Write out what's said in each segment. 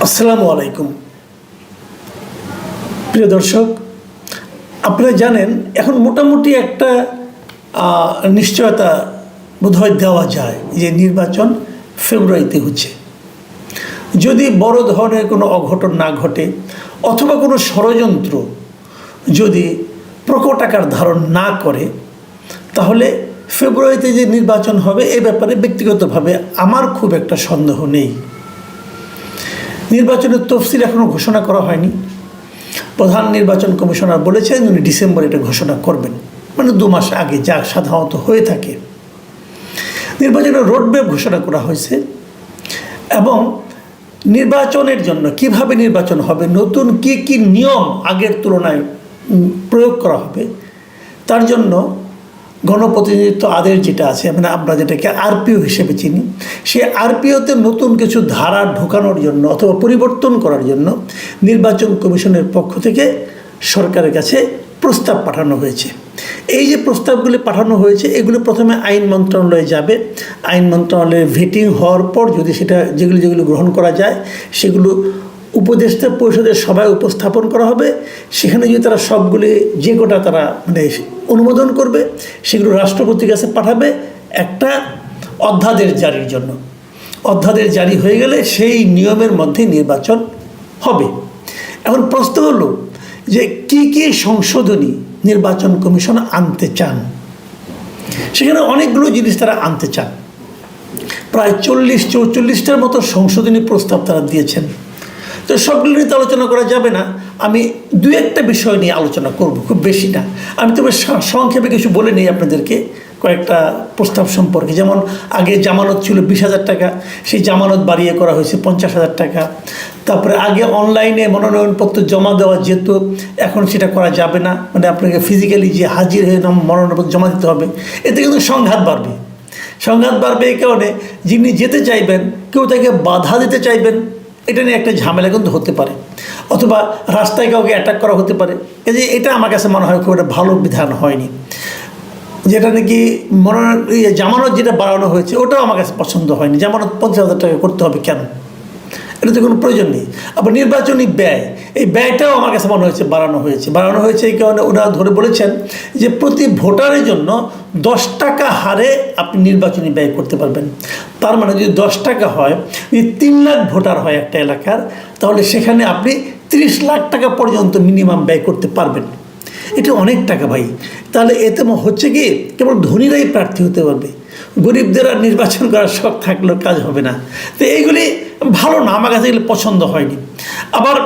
আসসালামু আলাইকুম প্রিয় দর্শক, আপনারা জানেন এখন মোটামুটি একটা নিশ্চয়তা বোধহয় দেওয়া যায় যে নির্বাচন ফেব্রুয়ারিতে হচ্ছে। যদি বড় ধরনের কোনো অঘটন না ঘটে অথবা কোনো ষড়যন্ত্র যদি প্রকট আকার ধারণ না করে, তাহলে ফেব্রুয়ারিতে যে নির্বাচন হবে এ ব্যাপারে ব্যক্তিগতভাবে আমার খুব একটা সন্দেহ নেই। নির্বাচনের তফসিল এখনও ঘোষণা করা হয়নি। প্রধান নির্বাচন কমিশনার বলেছেন উনি ডিসেম্বরে এটা ঘোষণা করবেন, মানে 2 মাস আগে, যা সাধারণত হয়ে থাকে। নির্বাচনের রোডম্যাপ ঘোষণা করা হয়েছে এবং নির্বাচনের জন্য কিভাবে নির্বাচন হবে, নতুন কি কি নিয়ম আগের তুলনায় প্রয়োগ করা হবে, তার জন্য গণপ্রতিনিধিত্ব আদেশ যেটা আছে, মানে আমরা যেটাকে আরপিও হিসেবে চিনি, সেই আরপিওতে নতুন কিছু ধারা ঢোকানোর জন্য অথবা পরিবর্তন করার জন্য নির্বাচন কমিশনের পক্ষ থেকে সরকারের কাছে প্রস্তাব পাঠানো হয়েছে। এই যে প্রস্তাবগুলি পাঠানো হয়েছে এগুলো প্রথমে আইন মন্ত্রণালয়ে যাবে। আইন মন্ত্রণালয়ে ভেটিং হওয়ার পর যদি সেটা যেগুলো গ্রহণ করা যায় সেগুলো উপদেষ্টা পরিষদের সভায় উপস্থাপন করা হবে। সেখানে যদি তারা সবগুলি যে কোটা তারা মানে অনুমোদন করবে, সেগুলো রাষ্ট্রপতির কাছে পাঠাবে একটা অধ্যাদেশ জারির জন্য। অধ্যাদেশ জারি হয়ে গেলে সেই নিয়মের মধ্যে নির্বাচন হবে। এখন প্রশ্ন হলো যে কি কি সংশোধনী নির্বাচন কমিশন আনতে চান। সেখানে অনেকগুলো জিনিস তারা আনতে চান, প্রায় 40-44টার মতো সংশোধনী প্রস্তাব তারা দিয়েছেন। তো সবগুলো নিয়ে তো আলোচনা করা যাবে না, আমি 2-1টা বিষয় নিয়ে আলোচনা করব, খুব বেশি না। আমি তবে সংক্ষেপে কিছু বলে নিই আপনাদেরকে কয়েকটা প্রস্তাব সম্পর্কে। যেমন আগে জামানত ছিল 20,000 টাকা, সেই জামানত বাড়িয়ে করা হয়েছে 50,000 টাকা। তারপরে আগে অনলাইনে মনোনয়নপত্র জমা দেওয়া যেত, এখন সেটা করা যাবে না, মানে আপনাকে ফিজিক্যালি যে হাজির হয়ে মনোনয়নপত্র জমা দিতে হবে। এতে কিন্তু সংঘাত বাড়বে। সংঘাত বাড়বে এই কারণে যিনি যেতে চাইবেন কেউ তাকে বাধা দিতে চাইবেন, এটা নিয়ে একটা ঝামেলা কিন্তু হতে পারে, অথবা রাস্তায় কাউকে অ্যাটাক করা হতে পারে। এই যে এটা আমার কাছে মনে হয় খুব একটা ভালো বিধান হয়নি। যেটা নাকি জামানত যেটা বাড়ানো হয়েছে ওটাও আমার কাছে পছন্দ হয়নি। জামানত 50,000 টাকা করতে হবে কেন? এটাতে কোনো প্রয়োজন নেই। আবার নির্বাচনী ব্যয়, এই ব্যয়টাও আমার কাছে মনে হয়েছে বাড়ানো হয়েছে এই কারণে ওরা ধরে বলেছেন যে প্রতি ভোটারের জন্য 10 টাকা হারে আপনি নির্বাচনী ব্যয় করতে পারবেন। তার মানে যদি 10 টাকা হয়, যদি 3 লাখ ভোটার হয় একটা এলাকার, তাহলে সেখানে আপনি 30 লাখ টাকা পর্যন্ত মিনিমাম ব্যয় করতে পারবেন। এটা অনেক টাকা ভাই। তাহলে এতে হচ্ছে কি কেবল ধনীরাই প্রার্থী হতে পারবে, গরিবদের আর নির্বাচন করার শখ থাকলেও কাজ হবে না। তো এইগুলি ভালো না, আমার কাছে এগুলো পছন্দ হয়নি। আবার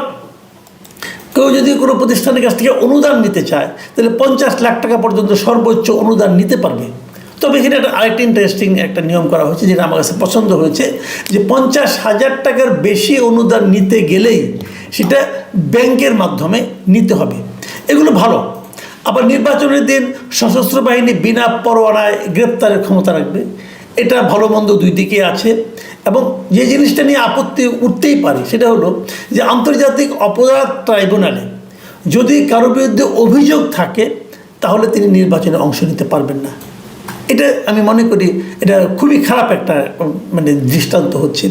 কেউ যদি কোনো প্রতিষ্ঠানের কাছ থেকে অনুদান নিতে চায় তাহলে 50 লাখ টাকা পর্যন্ত সর্বোচ্চ অনুদান নিতে পারবে। তবে এখানে আরেকটা ইন্টারেস্টিং একটা নিয়ম করা হয়েছে যেটা আমার কাছে পছন্দ হয়েছে, যে 50,000 টাকার বেশি অনুদান নিতে গেলেই সেটা ব্যাংকের মাধ্যমে নিতে হবে। এগুলো ভালো। আবার নির্বাচনের দিন সশস্ত্র বাহিনী বিনা পরোয়ানায় গ্রেপ্তারের ক্ষমতা রাখবে, এটা ভালো মন্দ দুই দিকে আছে। এবং যে জিনিসটা নিয়ে আপত্তি উঠতেই পারে সেটা হলো যে আন্তর্জাতিক অপরাধ ট্রাইব্যুনালে যদি কারোর বিরুদ্ধে অভিযোগ থাকে তাহলে তিনি নির্বাচনে অংশ নিতে পারবেন না। এটা আমি মনে করি এটা খুবই খারাপ একটা মানে দৃষ্টান্ত হচ্ছে।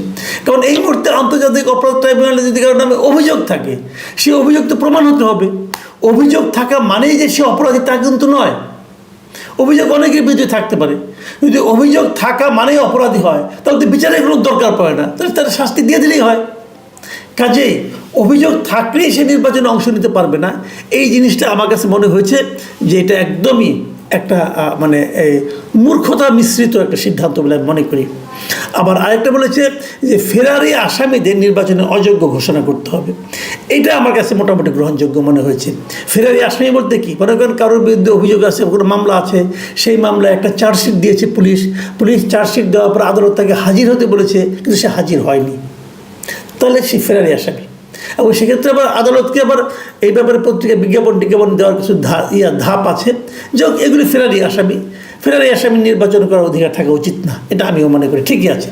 কারণ এই মুহূর্তে আন্তর্জাতিক অপরাধ ট্রাইব্যুনালে যদি কারোর নামে অভিযোগ থাকে, সেই অভিযোগ তো প্রমাণ হতে হবে। অভিযোগ থাকা মানেই যে সে অপরাধী তা কিন্তু নয়। অভিযোগ অনেকের বিরুদ্ধে থাকতে পারে, যদি অভিযোগ থাকা মানেই অপরাধী হয় তাহলে তো বিচারের কোনো দরকার পড়ে না, তাহলে তার শাস্তি দিয়ে দিলেই হয়। কাজেই অভিযোগ থাকলেই সে নির্বাচনে অংশ নিতে পারবে না, এই জিনিসটা আমার কাছে মনে হয়েছে যে এটা একদমই একটা মানে মূর্খতা মিশ্রিত একটা সিদ্ধান্ত বলে আমি মনে করি। আবার আরেকটা বলেছে যে ফেরারি আসামিদের নির্বাচনে অযোগ্য ঘোষণা করতে হবে। এইটা আমার কাছে মোটামুটি গ্রহণযোগ্য মনে হয়েছে। ফেরারি আসামি বলতে কি, মনে করেন কারোর বিরুদ্ধে অভিযোগ আছে, কোনো মামলা আছে, সেই মামলায় একটা চার্জশিট দিয়েছে পুলিশ চার্জশিট দেওয়ার পর আদালত তাকে হাজির হতে বলেছে কিন্তু সে হাজির হয়নি, তাহলে সে ফেরারি আসামি। এবং সেক্ষেত্রে আবার আদালতকে আবার এই ব্যাপারে পত্রিকা বিজ্ঞাপন দেওয়ার কিছু ধাপ আছে। যাই হোক, এগুলি ফেরারি আসামি নির্বাচন করার অধিকার থাকা উচিত না, এটা আমিও মনে করি। ঠিকই আছে।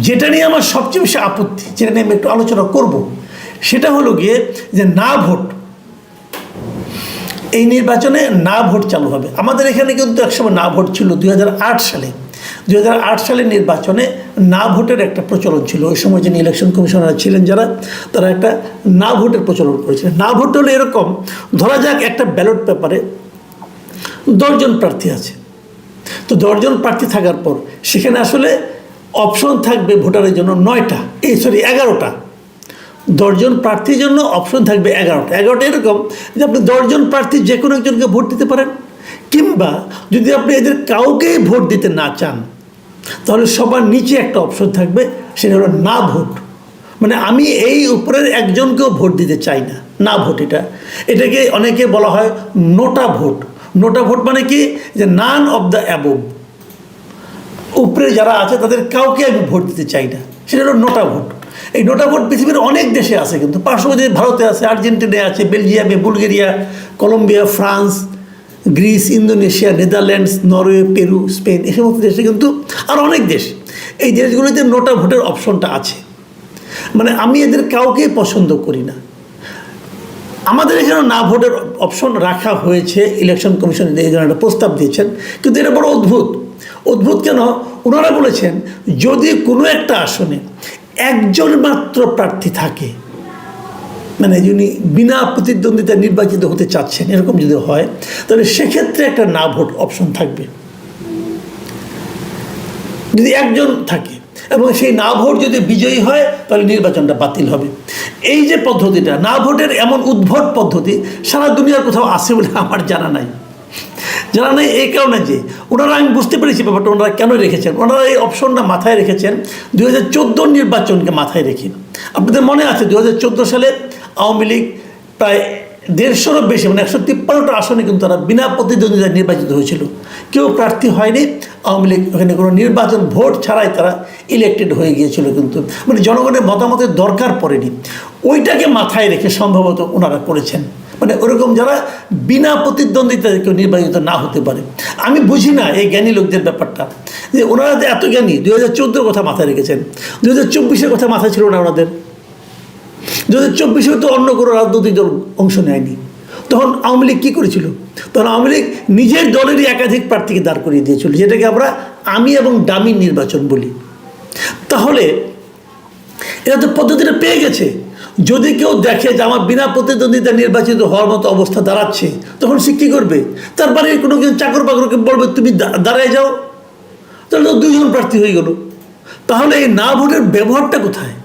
যেটা নিয়ে আমার সবচেয়ে বেশি আপত্তি, যেটা নিয়ে আমি একটু আলোচনা করব, সেটা হলো গিয়ে যে না ভোট। এই নির্বাচনে না ভোট চালু হবে। আমাদের এখানে কিন্তু একসময় না ভোট ছিল 2008 সালে। 2008 সালের নির্বাচনে না ভোটের একটা প্রচলন ছিল। ওই সময় যিনি ইলেকশন কমিশনার ছিলেন যারা, তারা একটা না ভোটের প্রচলন করেছিলেন। না ভোট হলে এরকম, ধরা যাক একটা ব্যালট পেপারে 10 জন প্রার্থী আছে, তো 10 জন প্রার্থী থাকার পর সেখানে আসলে অপশন থাকবে ভোটারের জন্য 11টা। 10 জন প্রার্থীর জন্য অপশন থাকবে 11টা এরকম যে আপনি 10 জন প্রার্থী যে কোনো একজনকে ভোট দিতে পারেন, কিংবা যদি আপনি এদের কাউকেই ভোট দিতে না চান তাহলে সবার নিচে একটা অপশন থাকবে, সেটা হলো না ভোট। মানে আমি এই উপরের একজনকেও ভোট দিতে চাই না, না ভোট। এটাকে অনেকে বলা হয় নোটা ভোট। নোটা ভোট মানে কি, যে নান অফ দ্য অ্যাবভ, উপরে যারা আছে তাদের কাউকে আমি ভোট দিতে চাই না, সেটা হলো নোটা ভোট। এই নোটা ভোট পৃথিবীর অনেক দেশে আছে, কিন্তু পার্শ্ববর্তী ভারতে আছে, আর্জেন্টিনায় আছে, বেলজিয়ামে, Bulgaria, Colombia, France, Greece, Indonesia, Netherlands, Norway, Peru, Spain, এই সমস্ত দেশে কিন্তু আর অনেক দেশ, এই দেশগুলোতে নোটা ভোটের অপশনটা আছে। মানে আমি এদের কাউকেই পছন্দ করি না। আমাদের এখানে না ভোটের অপশন রাখা হয়েছে, ইলেকশন কমিশন এই ধরনের একটা প্রস্তাব দিয়েছেন, কিন্তু এটা বড় অদ্ভুত কেন? ওনারা বলেছেন যদি কোনো একটা আসনে একজন মাত্র প্রার্থী থাকে, মানে যিনি বিনা প্রতিদ্বন্দ্বিতা নির্বাচিত হতে চাচ্ছেন, এরকম যদি হয় তাহলে সেক্ষেত্রে একটা না ভোট অপশন থাকবে। যদি একজন থাকে এবং সেই না ভোট যদি বিজয়ী হয় তাহলে নির্বাচনটা বাতিল হবে। এই যে পদ্ধতিটা, না ভোটের এমন উদ্ভট পদ্ধতি সারা দুনিয়ার কোথাও আছে বলে আমার জানা নাই। এই কারণে যে ওনারা, আমি বুঝতে পেরেছি ব্যাপারটা ওনারা কেন রেখেছেন। ওনারা এই অপশনটা মাথায় রেখেছেন 2014 নির্বাচনকে মাথায় রেখে। আপনাদের মনে আছে 2014 সালে আওয়ামী লীগ প্রায় 150-এরও বেশি, মানে 153টা আসনে কিন্তু তারা বিনা প্রতিদ্বন্দ্বিতায় নির্বাচিত হয়েছিল। কেউ প্রার্থী হয়নি, আওয়ামী লীগ ওখানে কোনো নির্বাচন ভোট ছাড়াই তারা ইলেক্টেড হয়ে গিয়েছিল, কিন্তু মানে জনগণের মতামতের দরকার পড়েনি। ওইটাকে মাথায় রেখে সম্ভবত ওনারা করেছেন, মানে ওরকম যারা বিনা প্রতিদ্বন্দ্বিতায় কেউ নির্বাচিত না হতে পারে। আমি বুঝি না এই জ্ঞানী লোকদের ব্যাপারটা, যে ওনারা এত জ্ঞানী। 2014 কথা মাথায় রেখেছেন, 2024 কথা মাথায় ছিল না ওনাদের। 2024 তো অন্য কোনো রাজনৈতিক দল অংশ নেয়নি। তখন আওয়ামী লীগ কী করেছিল? তখন আওয়ামী লীগ নিজের দলেরই একাধিক প্রার্থীকে দাঁড় করিয়ে দিয়েছিল, যেটাকে আমরা আমি এবং ডামি নির্বাচন বলি। তাহলে এরা তো পদ্ধতিটা পেয়ে গেছে। যদি কেউ দেখে যে আমার বিনা প্রতিদ্বন্দ্বিতা নির্বাচিত হওয়ার মতো অবস্থা দাঁড়াচ্ছে, তখন সে কী করবে? তার বাড়ির কোনো চাকর বাকরকে বলবে তুমি দাঁড়ায় যাও, তাহলে তো 2 জন প্রার্থী হয়ে গেল। তাহলে এই না ভোটের ব্যবহারটা কোথায়?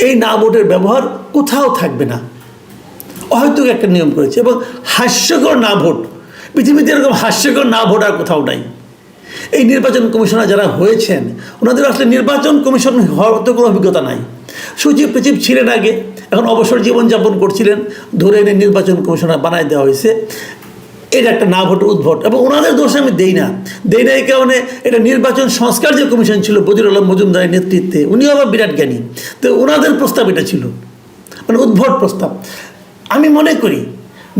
এই না ভোটের ব্যবহার কোথাও থাকবে না। হয়তো একটা নিয়ম করেছে, এবং হাস্যকর না ভোট, পৃথিবীতে এরকম হাস্যকর না ভোট আর কোথাও নাই। এই নির্বাচন কমিশনার যারা হয়েছেন, ওনাদের আসলে নির্বাচন কমিশন হওয়ার তো কোনো অভিজ্ঞতা নাই। সচিব টচিব ছিলেন আগে, এখন অবসর জীবনযাপন করছিলেন, ধরে এনে নির্বাচন কমিশনার বানায় দেওয়া হয়েছে। এটা একটা না ভোট উদ্ভট, এবং ওনাদের দোষ আমি দেই না এই কারণে এটা নির্বাচন সংস্কার যে কমিশন ছিল বদিউল আলম মজুমদারের নেতৃত্বে, উনিও আবার বিরাট জ্ঞানী, তো ওনাদের প্রস্তাব এটা ছিল, মানে উদ্ভট প্রস্তাব। আমি মনে করি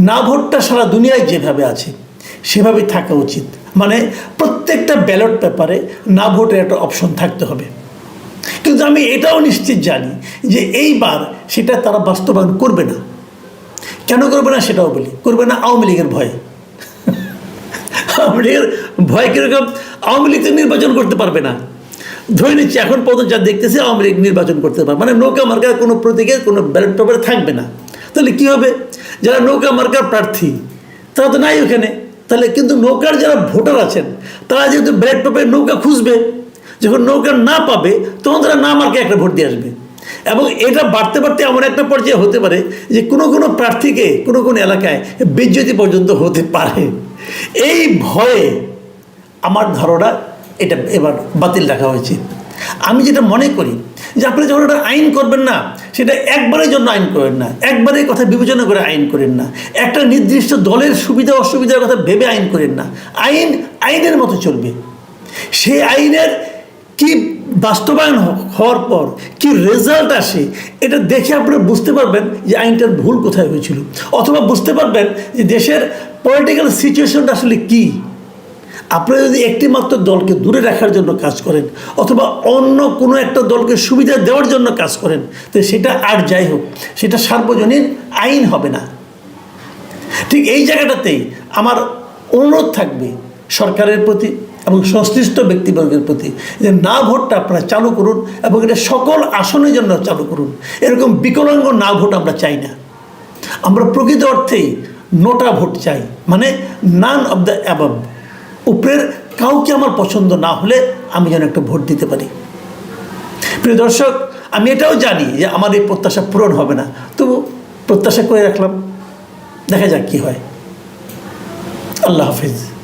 না ভোটটা সারা দুনিয়ায় যেভাবে আছে সেভাবেই থাকা উচিত। মানে প্রত্যেকটা ব্যালট পেপারে না ভোটের একটা অপশন থাকতে হবে। কিন্তু আমি এটাও নিশ্চিত জানি যে এইবার সেটা তারা বাস্তবায়ন করবে না। কেন করবে না সেটাও বলি। করবে না আওয়ামী লীগের ভয়ে। আওয়ামী লীগের ভয় কীরকম? আওয়ামী লীগ তো নির্বাচন করতে পারবে না। ধরে নিচ্ছি এখন পর্যন্ত যা দেখতেছে আওয়ামী লীগ নির্বাচন করতে পারবে, মানে নৌকা মার্কার কোনো প্রতীকের কোনো ব্যালট পেপারে থাকবে না। তাহলে কী হবে? যারা নৌকা মার্কার প্রার্থী তারা তো নাই ওখানে। তাহলে কিন্তু নৌকার যারা ভোটার আছেন তারা যেহেতু ব্যালট পেপারে নৌকা খুঁজবে, যখন নৌকা না পাবে তখন তারা না মার্কে একটা ভোট দিয়ে আসবে। এবং এটা বাড়তে বাড়তে এমন একটা পর্যায়ে হতে পারে যে কোনো প্রার্থীকে কোনো এলাকায় বেজ্জতি পর্যন্ত হতে পারে। এই ভয়ে আমার ধারণা এটা এবার বাতিল রাখা হয়েছে। আমি যেটা মনে করি যে আপনি যখন একটা আইন করবেন না, সেটা একবারের জন্য আইন করেন না, একবারের কথা বিবেচনা করে আইন করেন না, একটা নির্দিষ্ট দলের সুবিধা অসুবিধার কথা ভেবে আইন করেন না। আইন আইনের মতো চলবে। সেই আইনের কি বাস্তবায়ন হওয়ার পর কি রেজাল্ট আসে এটা দেখে আপনারা বুঝতে পারবেন যে আইনটার ভুল কোথায় হয়েছিল, অথবা বুঝতে পারবেন যে দেশের পলিটিক্যাল সিচুয়েশনটা আসলে কী। আপনারা যদি একটি মাত্র দলকে দূরে রাখার জন্য কাজ করেন, অথবা অন্য কোনো একটা দলকে সুবিধা দেওয়ার জন্য কাজ করেন, তো সেটা আর যাই হোক সেটা সার্বজনীন আইন হবে না। ঠিক এই জায়গাটাতেই আমার অনুরোধ থাকবে সরকারের প্রতি এবং সংশ্লিষ্ট ব্যক্তিবর্গের প্রতি যে না ভোটটা আপনারা চালু করুন এবং এটা সকল আসনের জন্য চালু করুন। এরকম বিকলাঙ্গ না ভোট আমরা চাই না। আমরা প্রকৃত অর্থেই নোটা ভোট চাই, মানে নান অব দ্য অ্যাবভ। উপরের কাউকে আমার পছন্দ না হলে আমি যেন একটা ভোট দিতে পারি। প্রিয় দর্শক, আমি এটাও জানি যে আমার এই প্রত্যাশা পূরণ হবে না, তবু প্রত্যাশা করে রাখলাম, দেখা যাক কী হয়। আল্লাহ হাফিজ।